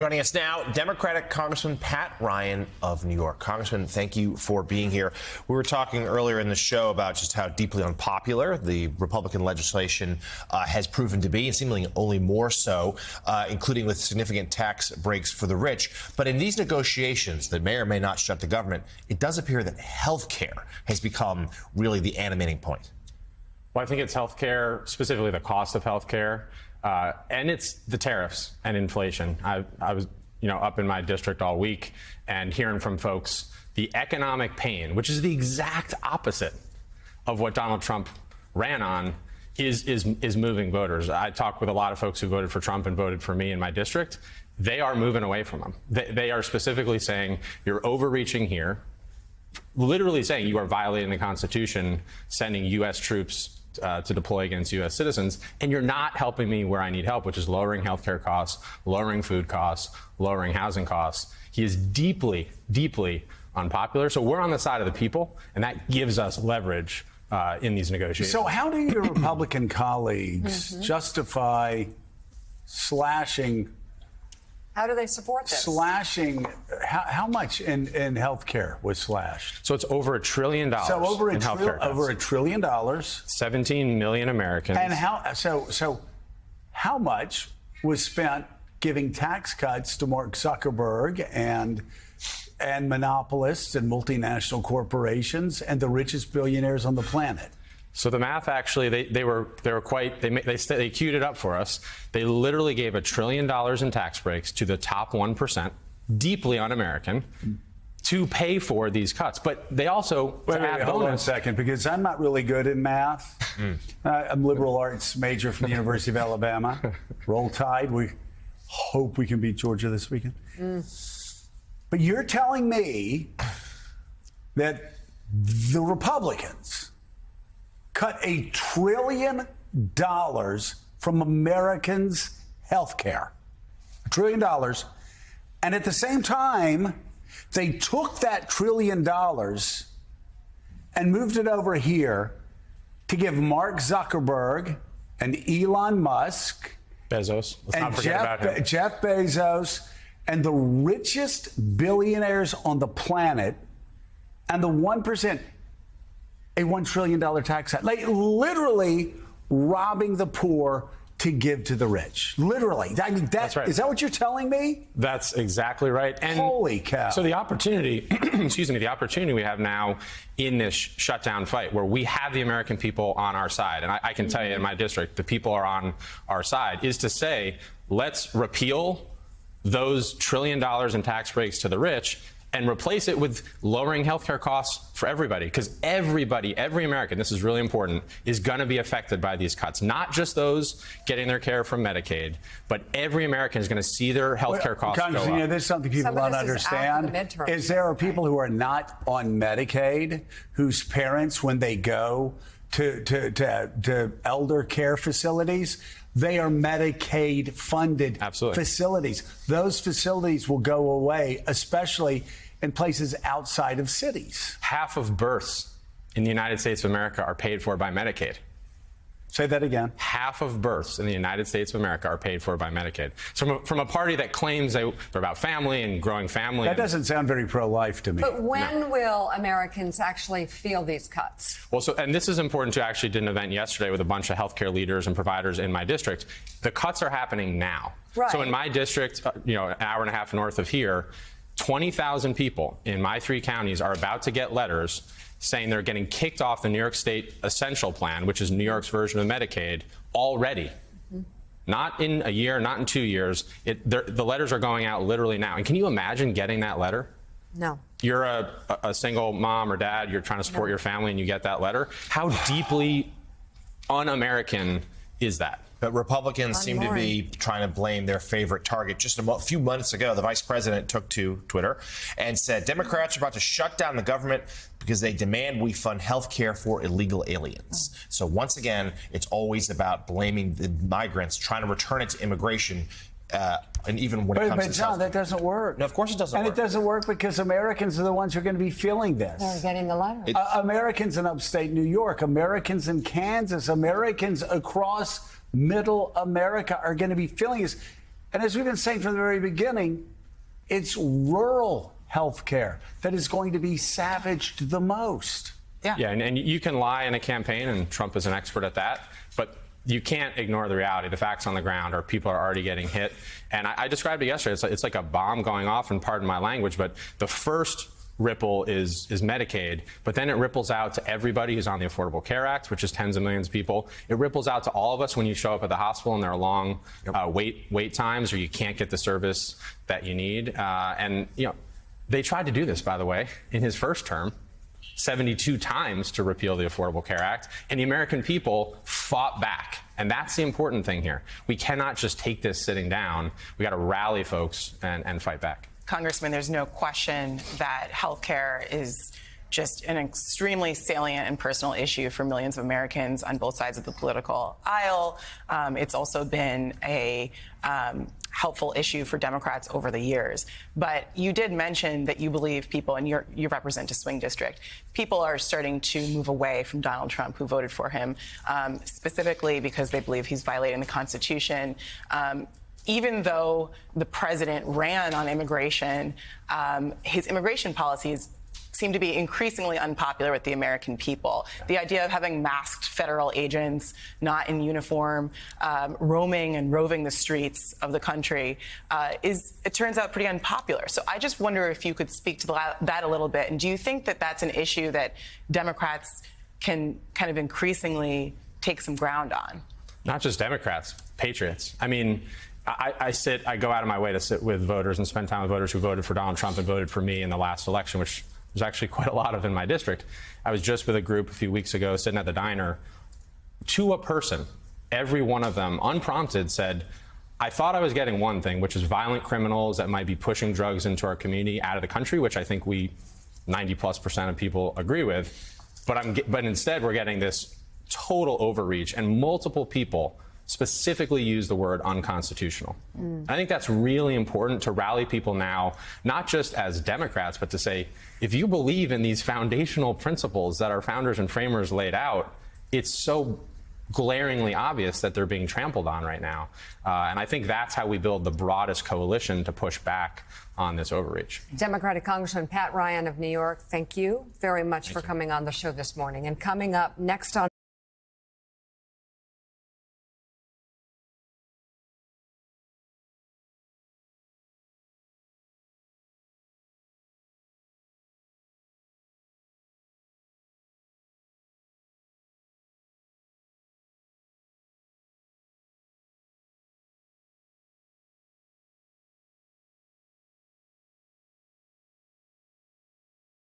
Joining us now, Democratic Congressman Pat Ryan of New York. Congressman, thank you for being here. We were talking earlier in the show about just how deeply unpopular the Republican legislation has proven to be, and seemingly only more so, including with significant tax breaks for the rich. But in these negotiations that may or may not shut the government, it does appear that health care has become really the animating point. Well, I think it's health care, specifically the cost of health care. And it's the tariffs and inflation. I was, up in my district all week and hearing from folks the economic pain, which is the exact opposite of what Donald Trump ran on, is moving voters. I talked with a lot of folks who voted for Trump and voted for me in my district. They are moving away from him. They are specifically saying you're overreaching here, literally saying you are violating the Constitution, sending U.S. troops to deploy against U.S. citizens, and you're not helping me where I need help, which is lowering healthcare costs, lowering food costs, lowering housing costs. He is deeply, deeply unpopular. So we're on the side of the people, and that gives us leverage in these negotiations. So how do your Republican colleagues justify slashing? How do they support this? Slashing, how much in health care was slashed? So it's over $1 trillion in healthcare cuts. Over $1 trillion. 17 million Americans. And how much was spent giving tax cuts to Mark Zuckerberg and monopolists and multinational corporations and the richest billionaires on the planet? So the math actually, they queued it up for us. They literally gave $1 trillion in tax breaks to the top 1%, deeply un-American, to pay for these cuts. But they also hold on a second, because I'm not really good in math. I'm liberal arts major from the University of Alabama. Roll Tide. We hope we can beat Georgia this weekend. But you're telling me that the Republicans cut $1 trillion from Americans' health care. $1 trillion. And at the same time, they took that $1 trillion and moved it over here to give Mark Zuckerberg and Elon Musk Bezos. Let's not forget about him. Jeff Bezos and the richest billionaires on the planet and the 1%. A $1 trillion tax cut, like literally robbing the poor to give to the rich. Literally. I mean, that's right. Is that what you're telling me? That's exactly right. And holy cow. So the opportunity, the opportunity we have now in this shutdown fight, where we have the American people on our side, and I can tell you in my district, the people are on our side, is to say, let's repeal those $1 trillion in tax breaks to the rich and replace it with lowering healthcare costs for everybody. Because everybody, every American, this is really important, is going to be affected by these cuts. Not just those getting their care from Medicaid, but every American is going to see their healthcare costs go up. There's something people don't understand. Is there are people who are not on Medicaid whose parents, when they go to elder care facilities, they are Medicaid funded facilities. Those facilities will go away, especially in places outside of cities. Half of births in the United States of America are paid for by Medicaid. Say that again. Half of births in the United States of America are paid for by Medicaid. So from a party that claims they're about family and growing family. That doesn't sound very pro-life to me. But when will Americans actually feel these cuts? Well, and this is important too. I actually did an event yesterday with a bunch of healthcare leaders and providers in my district. The cuts are happening now. Right. So in my district, an hour and a half north of here, 20,000 people in my 3 counties are about to get letters saying they're getting kicked off the New York State Essential Plan, which is New York's version of Medicaid, already. Not in a year, not in 2 years. The letters are going out literally now. And can you imagine getting that letter? No. You're a single mom or dad, you're trying to support your family, and you get that letter. How deeply un-American is that? But Republicans seem to be trying to blame their favorite target. Just a few months ago, the vice president took to Twitter and said Democrats are about to shut down the government because they demand we fund health care for illegal aliens. So once again, it's always about blaming the migrants, trying to return it to immigration. And even when it comes to John, that doesn't work. No, of course it doesn't work. And it doesn't work because Americans are the ones who are going to be feeling this. They're getting the letter. Americans in upstate New York, Americans in Kansas, Americans across middle America are going to be feeling this. And as we've been saying from the very beginning, it's rural health care that is going to be savaged the most. Yeah, and you can lie in a campaign, and Trump is an expert at that, but you can't ignore the reality. The facts on the ground are people are already getting hit. And I described it yesterday. It's like a bomb going off, and pardon my language, but the first ripple is Medicaid, but then it ripples out to everybody who's on the Affordable Care Act, which is tens of millions of people. It ripples out to all of us when you show up at the hospital and there are long wait times, or you can't get the service that you need. And they tried to do this, by the way, in his first term. 72 times to repeal the Affordable Care Act, and the American people fought back. And that's the important thing here. We cannot just take this sitting down. We got to rally folks and fight back. Congressman, there's no question that healthcare is just an extremely salient and personal issue for millions of Americans on both sides of the political aisle. It's also been a helpful issue for Democrats over the years. But you did mention that you believe people, and you represent a swing district, people are starting to move away from Donald Trump, who voted for him, specifically because they believe he's violating the Constitution. Even though the president ran on immigration, his immigration policies seem to be increasingly unpopular with the American people. The idea of having masked federal agents, not in uniform, roaming and roving the streets of the country it turns out, pretty unpopular. So I just wonder if you could speak to that a little bit. And do you think that that's an issue that Democrats can kind of increasingly take some ground on? Not just Democrats, patriots. I mean, I go out of my way to sit with voters and spend time with voters who voted for Donald Trump and voted for me in the last election, which there's actually quite a lot of in my district. I was just with a group a few weeks ago sitting at the diner. To a person, every one of them, unprompted, said, I thought I was getting one thing, which is violent criminals that might be pushing drugs into our community out of the country, which I think 90+% of people agree with. But instead, we're getting this total overreach, and multiple people specifically use the word unconstitutional. I think that's really important to rally people now, not just as Democrats, but to say, if you believe in these foundational principles that our founders and framers laid out, it's so glaringly obvious that they're being trampled on right now. And I think that's how we build the broadest coalition to push back on this overreach. Democratic Congressman Pat Ryan of New York, thank you very much for coming on the show this morning. And coming up next on